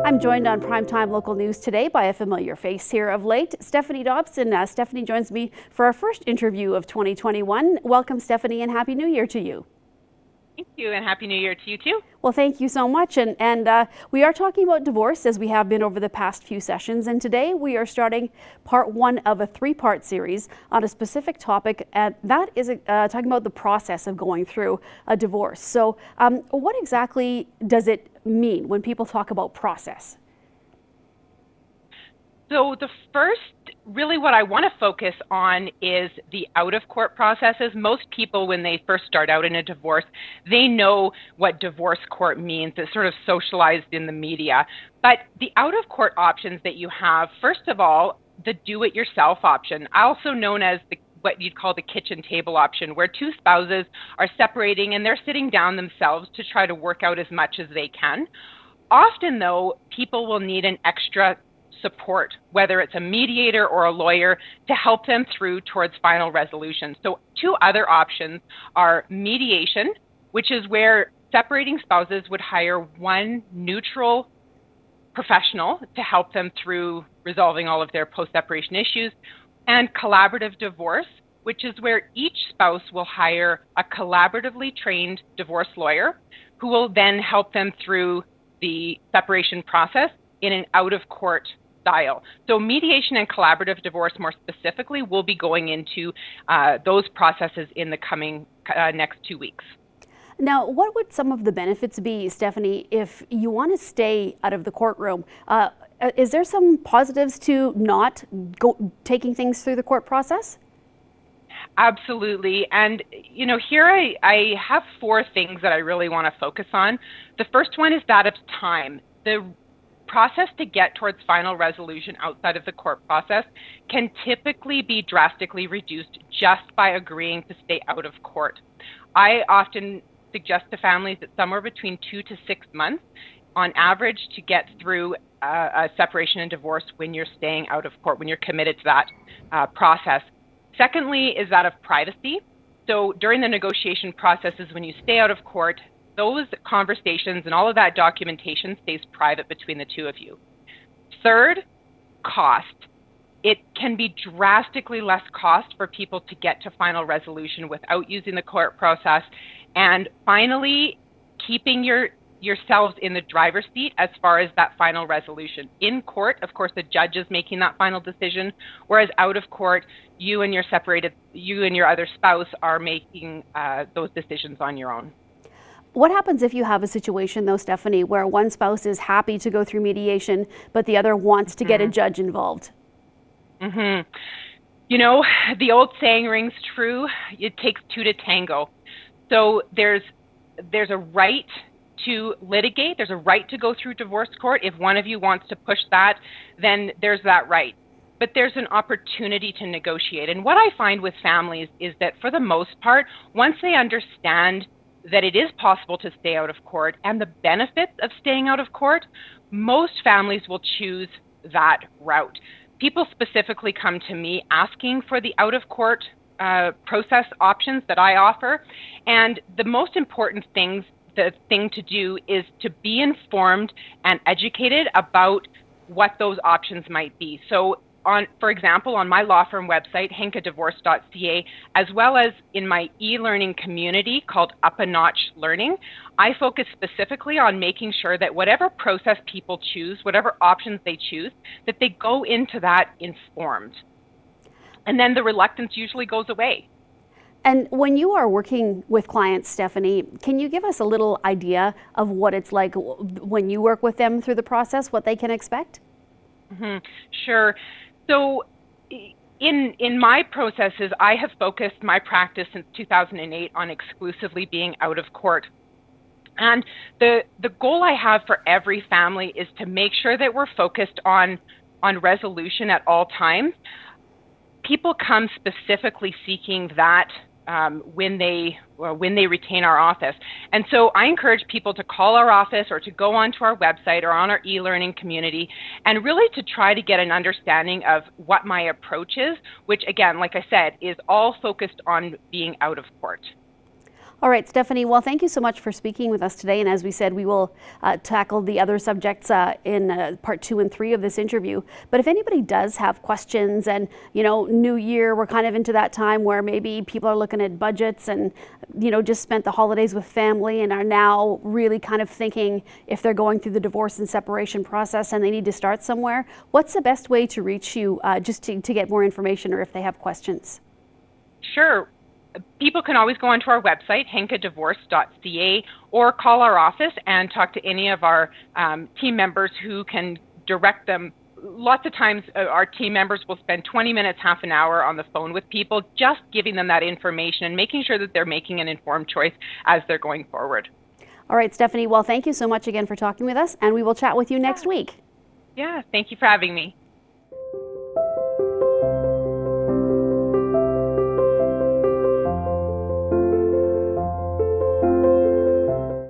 I'm joined on Primetime Local News today by a familiar face here of late, Stephanie Dobson. Stephanie joins me for our first interview of 2021. Welcome, Stephanie, and Happy New Year to you. Thank you, and Happy New Year to you too. Well, thank you so much. And we are talking about divorce, as we have been over the past few sessions. And today we are starting part one of a three-part series on a specific topic, and that is talking about the process of going through a divorce. So what exactly does it mean when people talk about process? So the first, really what I want to focus on is the out-of-court processes. Most people, when they first start out in a divorce, they know what divorce court means. It's sort of socialized in the media. But the out-of-court options that you have, first of all, the do-it-yourself option, also known as what you'd call the kitchen table option, where two spouses are separating and they're sitting down themselves to try to work out as much as they can. Often, though, people will need an extra support, whether it's a mediator or a lawyer, to help them through towards final resolution. So two other options are mediation, which is where separating spouses would hire one neutral professional to help them through resolving all of their post-separation issues, and collaborative divorce, which is where each spouse will hire a collaboratively trained divorce lawyer who will then help them through the separation process in an out-of-court style. So mediation and collaborative divorce more specifically will be going into those processes in the coming next 2 weeks. Now, what would some of the benefits be, Stephanie, if you want to stay out of the courtroom? Is there some positives to not taking things through the court process? Absolutely. And, you know, here I have four things that I really want to focus on. The first one is that of time. The process to get towards final resolution outside of the court process can typically be drastically reduced just by agreeing to stay out of court. I often suggest to families that somewhere between 2 to 6 months on average to get through a separation and divorce when you're staying out of court, when you're committed to that process. Secondly is that of privacy. So during the negotiation processes, when you stay out of court, those conversations and all of that documentation stays private between the two of you. Third, cost. It can be drastically less cost for people to get to final resolution without using the court process. And finally, keeping yourselves in the driver's seat as far as that final resolution. In court, of course, the judge is making that final decision, whereas out of court, you and your other spouse are making those decisions on your own. What happens if you have a situation, though, Stephanie, where one spouse is happy to go through mediation, but the other wants to get a judge involved? You know, the old saying rings true, it takes two to tango. So there's a right to litigate, there's a right to go through divorce court. If one of you wants to push that, then there's that right. But there's an opportunity to negotiate. And what I find with families is that for the most part, once they understand that it is possible to stay out of court and the benefits of staying out of court, most families will choose that route. People specifically come to me asking for the out-of-court process options that I offer. And the most important thing to do is to be informed and educated about what those options might be. So for example, on my law firm website, henkadivorce.ca, as well as in my e-learning community called Up a Notch Learning, I focus specifically on making sure that whatever process people choose, whatever options they choose, that they go into that informed. And then the reluctance usually goes away. And when you are working with clients, Stephanie, can you give us a little idea of what it's like when you work with them through the process, what they can expect? Sure. So in my processes, I have focused my practice since 2008 on exclusively being out of court. And the goal I have for every family is to make sure that we're focused on resolution at all times. People come specifically seeking that when they retain our office. And so I encourage people to call our office or to go onto our website or on our e-learning community and really to try to get an understanding of what my approach is, which again, like I said, is all focused on being out of court. All right, Stephanie, well, thank you so much for speaking with us today. And as we said, we will tackle the other subjects in part 2 and 3 of this interview. But if anybody does have questions and, New Year, we're kind of into that time where maybe people are looking at budgets and, just spent the holidays with family and are now really kind of thinking if they're going through the divorce and separation process and they need to start somewhere, what's the best way to reach you just to get more information or if they have questions? Sure. People can always go onto our website, henkadivorce.ca, or call our office and talk to any of our team members who can direct them. Lots of times our team members will spend 20 minutes, half an hour on the phone with people, just giving them that information and making sure that they're making an informed choice as they're going forward. All right, Stephanie, well, thank you so much again for talking with us, and we will chat with you next week. Yeah, thank you for having me.